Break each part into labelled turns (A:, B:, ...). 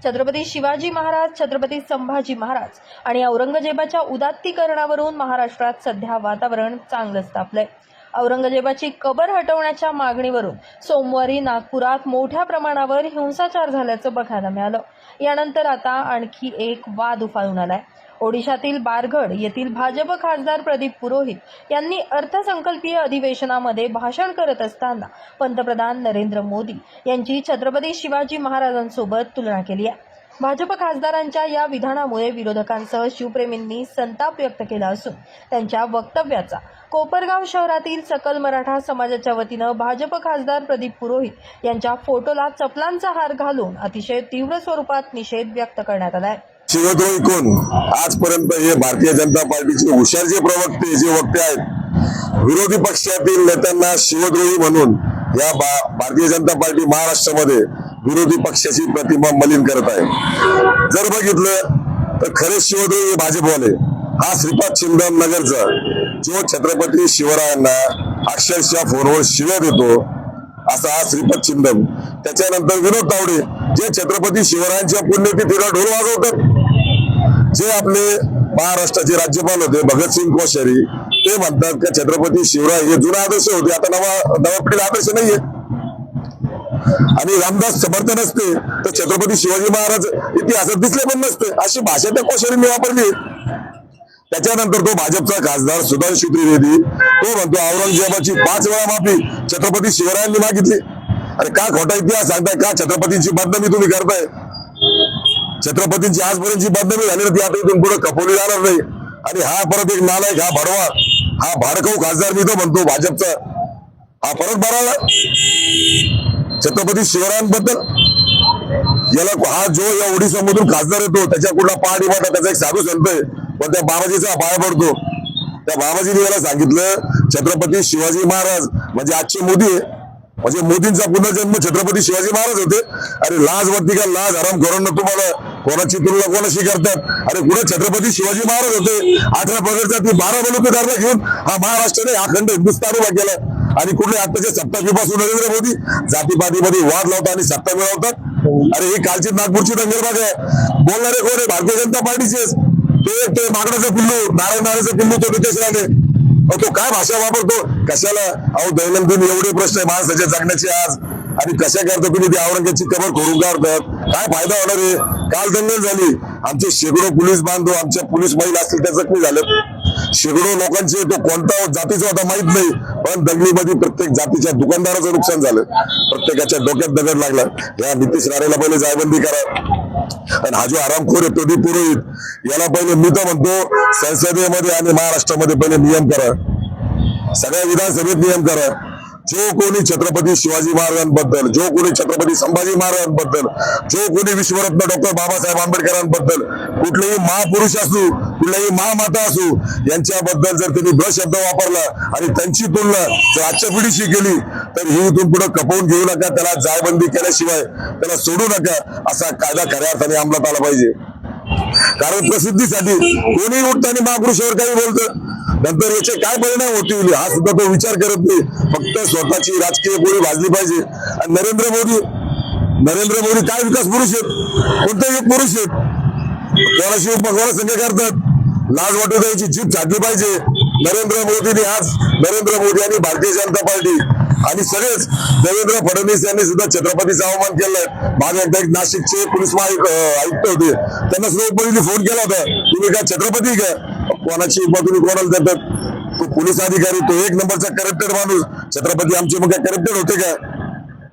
A: छत्रपती शिवाजी महाराज, छत्रपती संभाजी महाराज आणि औरंगजेबाच्या उदात्तीकरणावरून महाराष्ट्रात सध्या वातावरण चांगलंच तापलंय. औरंगजेबाची कबर हटवण्याच्या मागणीवरून सोमवारी नागपुरात मोठ्या प्रमाणावर हिंसाचार झाल्याचं बघायला मिळालं. यानंतर आता आणखी एक वाद उफाळून आलाय. ओडिशातील बारगड येथील भाजप खासदार प्रदीप पुरोहित यांनी अर्थसंकल्पीय अधिवेशनामध्ये भाषण करत असताना पंतप्रधान नरेंद्र मोदी यांची छत्रपती शिवाजी महाराजांसोबत तुलना केली आहे. भाजप खासदारांच्या या विधानामुळे विरोधकांसह शिवप्रेमींनी संताप व्यक्त केला असून त्यांच्या वक्तव्याचा कोपरगाव शहरातील सकल मराठा समाजाच्या वतीनं भाजप खासदार प्रदीप पुरोहित यांच्या फोटोला चपलांचा हार घालून अतिशय तीव्र स्वरूपात निषेध व्यक्त करण्यात आलाय.
B: शिवद्रोही कोण? आजपर्यंत हे भारतीय जनता पार्टीचे हुशार जे प्रवक्ते जे वक्ते आहेत, विरोधी पक्षातील नेत्यांना शिवद्रोही म्हणून या भारतीय जनता पार्टी महाराष्ट्रामध्ये विरोधी पक्षाची प्रतिमा मलिन करत आहे. जर बघितलं तर खरे शिवद्रोही हे भाजपवाले. हा श्रीपाद छिंदम नगरचा जो छत्रपती शिवरायांना अक्षरशः फोनवर शिव्या देतो असा हा श्रीपाद छिंदम. त्याच्यानंतर विनोद तावडे जे छत्रपती शिवरायांच्या पुण्यतिथीला ढोल वाजवतात. जे आपले महाराष्ट्राचे राज्यपाल होते भगतसिंग कोश्यारी, ते म्हणतात की छत्रपती शिवराय हे जुना आदर्श होते, आता नवा पिढीला आदर्श नाहीये. आणि रामदास समर्थ नसते तर छत्रपती शिवाजी महाराज इतिहासात दिसले पण नसते, अशी भाषा त्या कोश्यारींनी वापरली. त्याच्यानंतर तो भाजपचा खासदार सुधांशु त्रिवेदी तो म्हणतो औरंगजेबाची 5 वेळा माफी छत्रपती शिवरायांनी मागितली. अरे का खोटा इतिहास सांगताय? का छत्रपतींची बदनामी तुम्ही करताय? छत्रपतींची आजपर्यंतची बदनामी झाली ना, ती आता इथून पुढे खपवली जाणार नाही. आणि हा परत एक नालायक, हा भडवा, हा भाडकाऊ खासदार मी तो म्हणतो भाजपचा, हा परत बराला छत्रपती शिवरायांबद्दल. याला हा जो या ओडिशामधून खासदार येतो त्याच्या कुठला पहाडी वाटा, त्याचा एक साधू संत आहे, पण त्या बाबाजीचा पाया पडतो. त्या बाबाजीने याला सांगितलं छत्रपती शिवाजी महाराज म्हणजे आजचे मोदी आहे, म्हणजे मोदींचा पुनर्जन्म छत्रपती शिवाजी महाराज होते. अरे लाज वाटते का? लाज हराम करून तुम्हाला कोणाची तुलना कोणाशी करतात? अरे कुठे छत्रपती शिवाजी महाराज होते? 18 पगडचा ती 12 बलुतेदारला घेऊन हा महाराष्ट्राने अखंड हिंदुस्थान उभा केला. आणि कुठले आताच्या सत्तापीपासून नरेंद्र मोदी जातीपातीमध्ये वाद लावतात आणि सत्ता मिळवतात. अरे ही कालची नागपूरची दंगलबाग आहे. बोलणारे कोण आहे? भारतीय जनता पार्टीचेच. ते मागण्याचं पिल्लू, नारायणाचं पिल्लू, तो नितेश राणे. तो काय भाषा वापरतो? कशाला? अहो दैनंदिन एवढे प्रश्न आहे माणसाच्या जगण्याचे आज, आणि कशा करता तुम्ही ती औरंगजेबाची कबर खोडून काढतात? काय फायदा होणार आहे? काल दंगल झाली, आमचे शेकडो पोलीस बांधव, आमच्या पोलीस महिला असतील त्या जखमी झालेत. शेकडो लोकांचे, तो कोणता जातीचा होता माहित नाही, पण दंगलीमध्ये प्रत्येक जातीच्या दुकानदाराचं नुकसान झालं. प्रत्येकाच्या डोक्यात दगड लागला. या नितेश राणेला पहिले जायबंदी करा. आणि हा जो आरामखोर आहे प्रदीप पुरोहित, याला पहिले मी तर म्हणतो संसदेमध्ये आणि महाराष्ट्रामध्ये पहिले नियम करा, सगळ्या विधानसभेत नियम करा. जो कोणी छत्रपती शिवाजी महाराजांबद्दल, जो कोणी छत्रपती संभाजी महाराजांबद्दल, जो कोणी विश्वरत्न डॉक्टर बाबासाहेब आंबेडकरांबद्दल, कुठलेही महापुरुष असू, कुठल्याही महामाता असू, यांच्याबद्दल जर त्यांनी शब्द वापरला आणि त्यांची तुलना जर आजच्या पिढीशी केली तर ही इथून पुढे खपवून घेऊ नका. त्याला जायबंदी केल्याशिवाय त्याला सोडू नका. असा कायदा खऱ्या अर्थाने अंमलात आला पाहिजे. कारण प्रसिद्धीसाठी कोणी उठताना महापुरुषावर काही बोलतं, नंतर याचे काय परिणाम होतील हा सुद्धा तो विचार करत नाही. फक्त स्वतःची राजकीय पोळी भाजली पाहिजे. आणि नरेंद्र मोदी काय विकास पुरुष आहेत? कोणतेही पुरुष आहेत? कोणाशी कोणा संघ करतात? लाज वाटू द्यायची जीभ छाटली पाहिजे. नरेंद्र मोदी आणि भारतीय जनता पार्टी आणि सगळेच देवेंद्र फडणवीस यांनी सुद्धा छत्रपतीचा अवमान केलाय. मागे एकदा एक नाशिकचे पोलीस आयुक्त होते, त्यांना सुद्धा फोन केला होता, तुम्ही काय छत्रपती का? कोणाची तुम्ही कोणाला देतात? तो पोलीस अधिकारी, तो 1 नंबरचा करप्टेड माणूस. छत्रपती आमचे मग काय करप्टेड होते का?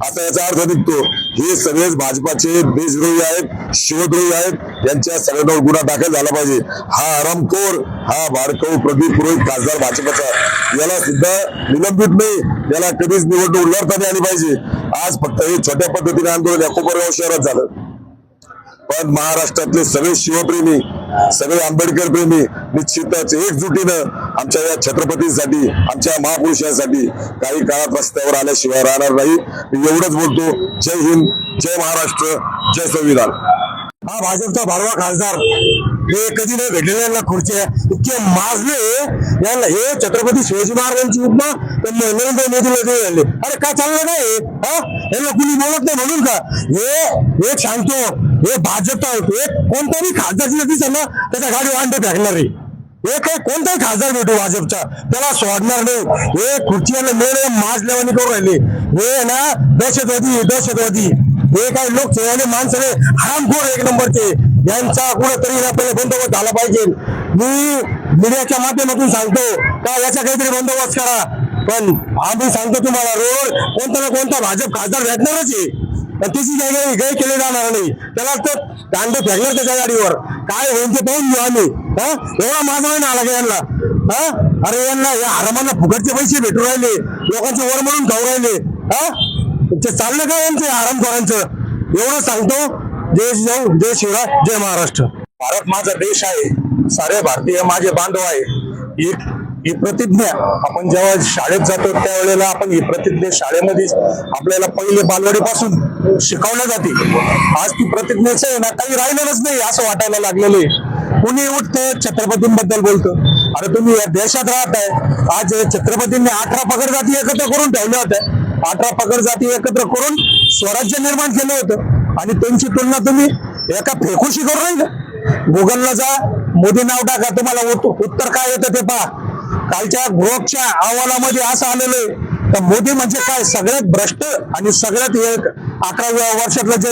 B: असा याचा अर्थ निघतो. हे सगळेच भाजपाचे देशद्रोही आहेत, शिवद्रोही आहेत. यांच्या सगळ्यांवर गुन्हा दाखल झाला पाहिजे. हा आरामखोर, हा भाडकाऊ प्रदीप पुरोहित खासदार भाजपचा, याला सुद्धा निलंबित नाही, याला कधीच निवडणूक लढता आली पाहिजे. आज फक्त हे छोट्या पद्धतीने आंदोलन या कोपरगाव शहरात झालं, पण महाराष्ट्रातले सगळे शिवप्रेमी, सगळे आंबेडकर प्रेमी निश्चितच एकजुटीनं आमच्या या छत्रपतींसाठी, आमच्या महापुरुषांसाठी काही काळात रस्त्यावर आल्याशिवाय राहणार नाही. मी एवढंच बोलतो. जय हिंद, जय महाराष्ट्र, जय संविधान.
C: हा भाजपचा भाडवा खासदार, हे कधी नाही भेटलेल्या खुर्च्या इतके माजले यांना. हे छत्रपती शिवाजी महाराजांची उपमा तर नरेंद्र मोदीला झाले. अरे काय चाललं नाही? यांना कुणी बोलत नाही म्हणून का? हे एक सांगतो, हे भाजपचा हे कोणताही खासदार दिसेल ना त्याच्या गाडी वांडे फेकणार आहे. हे काही कोणताही खासदार भेटू भाजपचा त्याला सोडणार नाही. हे खुर्चीला मेळे माजल्यावानी करून राहिले. हे ना दहशतवादी हे काही लोक सेवाने माणसाने हरामखोर एक नंबरचे. यांचा कुठेतरी ना पहिले बंदोबस्त झाला पाहिजे. मी मीडियाच्या माध्यमातून सांगतो का याचा काहीतरी बंदोबस्त करा. पण आम्ही सांगतो तुम्हाला रोड कोणता ना कोणता भाजप खासदार भेटणारच आहे. त्याची काही केले जाणार नाही. त्याला तर दांडे फेकणार त्याच्या गाडीवर. काय होईल ते पाहून घेऊ आम्ही. एवढा माझा नाही आला का यांना. अरे यांना या हरामांना फुकटचे पैसे भेटू राहिले. लोकांचे वर म्हणून खाऊ राहिले. ते चाललं काय यांचे हरामखोरांचं. एवढं सांगतो. जय शिवराय, जय महाराष्ट्र.
B: भारत माझा देश आहे. सारे भारतीय माझे बांधव आहे. ही प्रतिज्ञा आपण जेव्हा शाळेत जातो त्यावेळेला आपण ही प्रतिज्ञा शाळेमध्ये आपल्याला पहिले बालवाडीपासून शिकवल्या जाते. आज ती प्रतिज्ञेचं आहे ना काही राहिलेलंच नाही असं वाटायला लागलेलं आहे. कुणी उठतं छत्रपतींबद्दल बोलतं. अरे तुम्ही या देशात राहताय. आज छत्रपतींनी 18 पगड जाती एकत्र करून ठेवल्या होत्या. 18 पगड जाती एकत्र करून स्वराज्य निर्माण केलं होतं आणि त्यांची तुलना तुम्ही एका फेकूशी करू नाही का. गुगलला जा, मोदी नाव टाका, तुम्हाला उत्तर काय येतं ते पहा. कालच्या ग्रोकच्या अहवालामध्ये असं आलेलं आहे तर मोदी म्हणजे काय सगळ्यात भ्रष्ट आणि सगळ्यात 11व्या वर्षातलं जे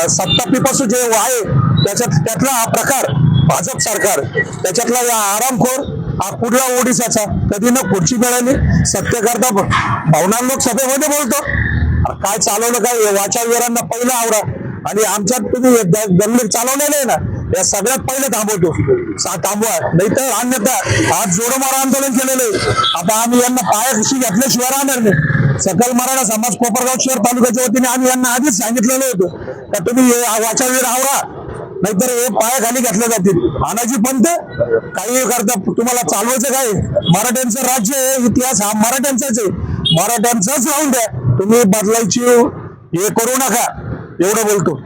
B: सत्तापीपासून जे आहे त्यातला हा प्रकार भाजप सरकार. त्याच्यातला या आरामखोर हा कुठला ओडिसाचा कधी न खुर्ची मिळाली सत्य करता भावना लोकसभेमध्ये बोलतो. काय चालवलं काय वाचावीरांना पहिलं आवडा आणि आमच्यात तुम्ही दंगली चालवलेले आहे ना या सगळ्यात पहिले थांबवतो. थांबवा नाही तर अन्यथा आज जोरमार आंदोलन केलेलं आहे. आता आम्ही यांना पायाशी घेतल्याशिवाय राहणार नाही. सकल मराठा समाज कोपरगाव शहर तालुक्याच्या वतीने आम्ही यांना आधीच सांगितलेलं होतं का तुम्ही वाचावीर आवरा नाहीतर हे पायाखाली घेतले जातील. आनाजी पंत काही करता तुम्हाला चालवायचं काय. मराठ्यांचं राज्य आहे. इतिहास हा मराठ्यांचाच आहे. मराठ्यांचाच राहून द्या. तुम्ही बदलायची हे करू नका एवढं बोलतो.